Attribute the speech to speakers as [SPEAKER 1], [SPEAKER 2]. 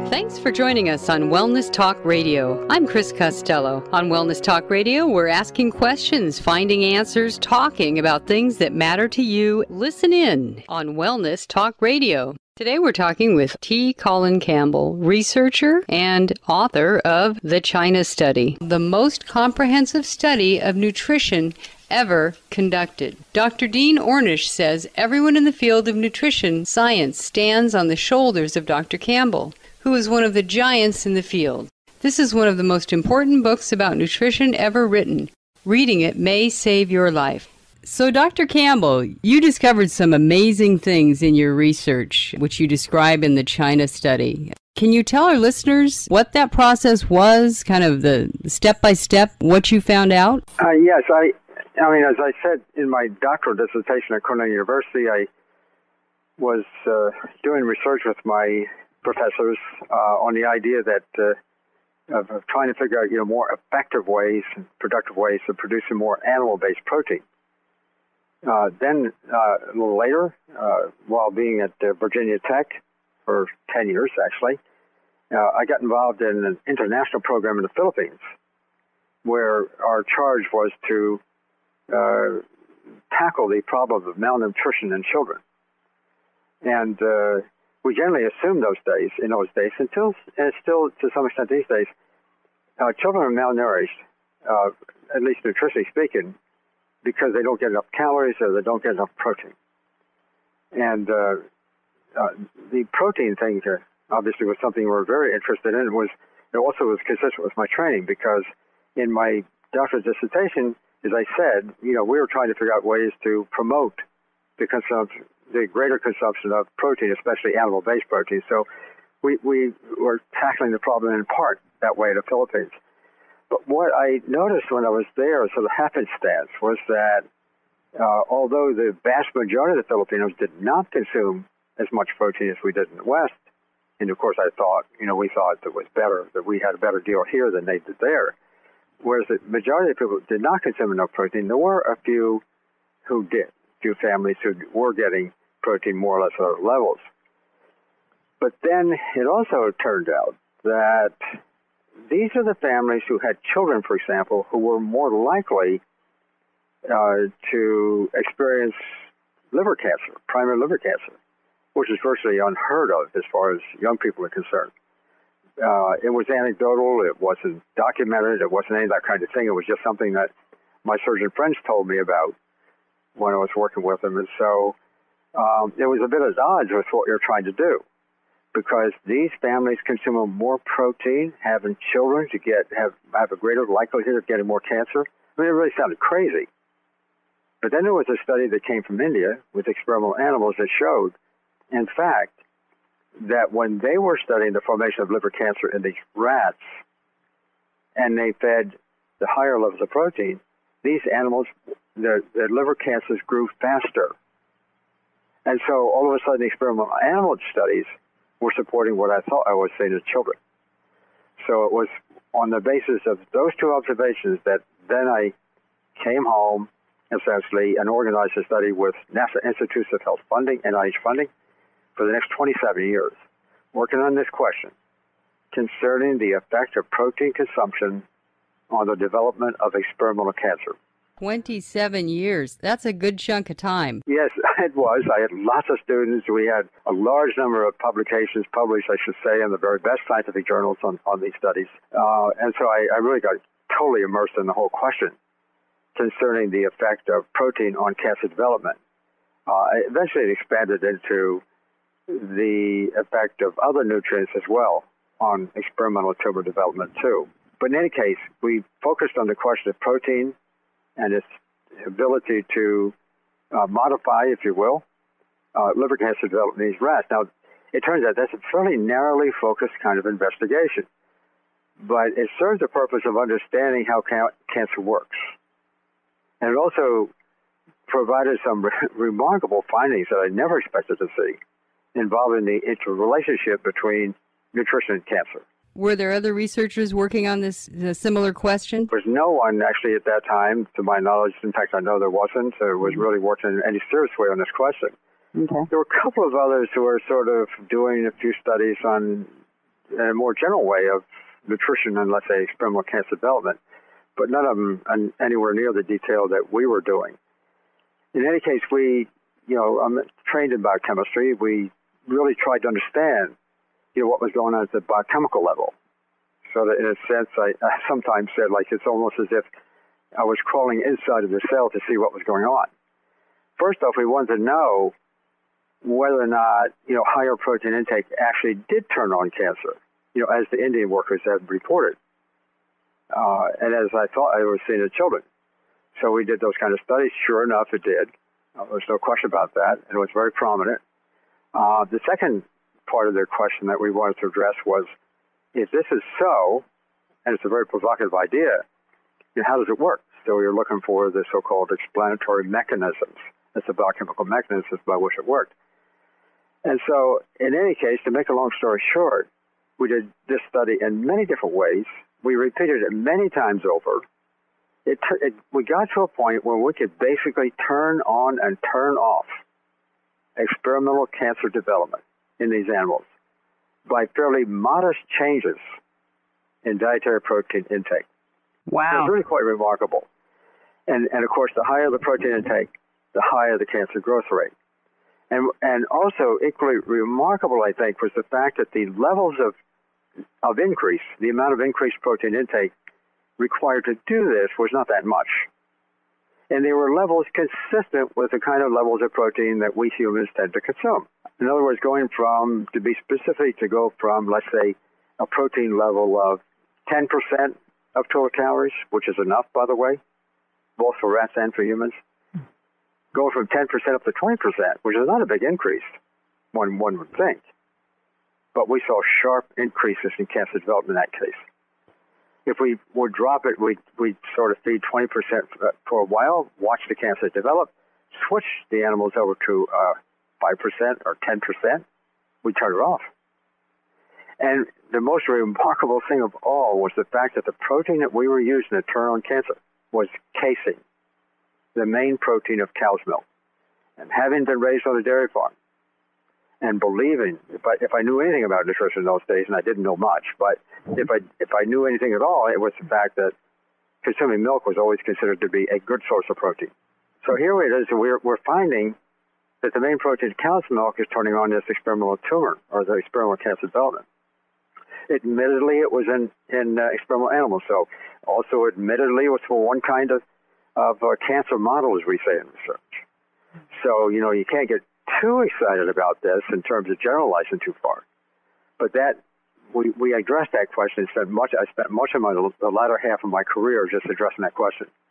[SPEAKER 1] Thanks for joining us on Wellness Talk Radio. I'm Chris Costello. On Wellness Talk Radio, we're asking questions, finding answers, talking about things that matter to you. Listen in on Wellness Talk Radio. Today we're talking with Colin Campbell, researcher and author of The China Study, the most comprehensive study of nutrition ever conducted. Dr. Dean Ornish says everyone in the field of nutrition science stands on the shoulders of Dr. Campbell, who is one of the giants in the field. This is one of the most important books about nutrition ever written. Reading it may save your life. So, Dr. Campbell, you discovered some amazing things in your research, which you describe in the China Study. Can you tell our listeners what that process was, kind of the step-by-step, what you found out?
[SPEAKER 2] Yes, I mean, as I said in my doctoral dissertation at Cornell University, I was doing research with my professors on the idea that of trying to figure out, more effective ways and productive ways of producing more animal-based protein. Then a little later, while being at Virginia Tech for 10 years, actually, I got involved in an international program in the Philippines where our charge was to tackle the problem of malnutrition in children. And we generally assume in those days, and still to some extent these days, children are malnourished, at least nutritionally speaking, because they don't get enough calories or they don't get enough protein. And the protein thing obviously was something we were very interested in. It also was consistent with my training, because in my doctoral dissertation, as I said, we were trying to figure out ways to promote the greater consumption of protein, especially animal-based protein. So we were tackling the problem in part that way in the Philippines. But what I noticed when I was there, sort of happenstance, was that although the vast majority of the Filipinos did not consume as much protein as we did in the West, and of course we thought it was better, that we had a better deal here than they did there, whereas the majority of people did not consume enough protein, there were a few who did, few families who were getting protein more or less at other levels. But then it also turned out that these are the families who had children, for example, who were more likely to experience liver cancer, primary liver cancer, which is virtually unheard of as far as young people are concerned. It was anecdotal. It wasn't documented. It wasn't any of that kind of thing. It was just something that my surgeon friends told me about when I was working with them. And so it was a bit at odds with what you're trying to do, because these families consume more protein, having children to have a greater likelihood of getting more cancer. I mean, it really sounded crazy. But then there was a study that came from India with experimental animals that showed, in fact, that when they were studying the formation of liver cancer in these rats, and they fed the higher levels of protein, these animals, their liver cancers grew faster. And so all of a sudden, the experimental animal studies were supporting what I thought I was seeing in children. So it was on the basis of those two observations that then I came home, essentially, and organized a study with NASA Institutes of Health funding, NIH funding, for the next 27 years, working on this question concerning the effect of protein consumption on the development of experimental cancer.
[SPEAKER 1] 27 years. That's a good chunk of time.
[SPEAKER 2] Yes, it was. I had lots of students. We had a large number of publications published, I should say, in the very best scientific journals on these studies. And so I really got totally immersed in the whole question concerning the effect of protein on cancer development. Eventually it expanded into the effect of other nutrients as well on experimental tumor development too. But in any case, we focused on the question of protein and its ability to modify, if you will, liver cancer development in these rats. Now, it turns out that's a fairly narrowly focused kind of investigation, but it serves the purpose of understanding how cancer works. And it also provided some remarkable findings that I never expected to see involving the interrelationship between nutrition and cancer.
[SPEAKER 1] Were there other researchers working on this similar question?
[SPEAKER 2] There was no one actually at that time, to my knowledge. In fact, I know there wasn't, was really working in any serious way on this question. Okay. There were a couple of others who were sort of doing a few studies on in a more general way of nutrition and, let's say, experimental cancer development, but none of them anywhere near the detail that we were doing. In any case, I'm trained in biochemistry. We really tried to understand, what was going on at the biochemical level. So that in a sense, I sometimes said, like, it's almost as if I was crawling inside of the cell to see what was going on. First off, we wanted to know whether or not, higher protein intake actually did turn on cancer, as the Indian workers had reported. And as I thought I was seeing in children. So we did those kind of studies. Sure enough, it did. There's no question about that. And it was very prominent. The second part of their question that we wanted to address was, if this is so, and it's a very provocative idea, how does it work? So we were looking for the so-called explanatory mechanisms. That's the biochemical mechanisms by which it worked. And so, in any case, to make a long story short, we did this study in many different ways. We repeated it many times over. We got to a point where we could basically turn on and turn off experimental cancer development in these animals by fairly modest changes in dietary protein intake.
[SPEAKER 1] Wow.
[SPEAKER 2] It's really quite remarkable. And of course, the higher the protein intake, the higher the cancer growth rate. And also equally remarkable, I think, was the fact that the levels of increase, the amount of increased protein intake required to do this was not that much. And they were levels consistent with the kind of levels of protein that we humans tend to consume. In other words, to be specific, to go from, let's say, a protein level of 10% of total calories, which is enough, by the way, both for rats and for humans, go from 10% up to 20%, which is not a big increase, one would think. But we saw sharp increases in cancer development in that case. If we would drop it, we'd sort of feed 20% for a while, watch the cancer develop, switch the animals over to 5% or 10%, we turn it off. And the most remarkable thing of all was the fact that the protein that we were using to turn on cancer was casein, the main protein of cow's milk. And having been raised on a dairy farm, and believing, if I knew anything about nutrition in those days, and I didn't know much, but if I knew anything at all, it was the fact that consuming milk was always considered to be a good source of protein. So here it is, we're finding that the main protein of cow's milk is turning on this experimental tumor, or the experimental cancer development. Admittedly, it was in experimental animals, so also admittedly it was for one kind of cancer model, as we say in research. So, you can't get too excited about this in terms of generalizing too far. But that we addressed that question and I spent much of the latter half of my career just addressing that question.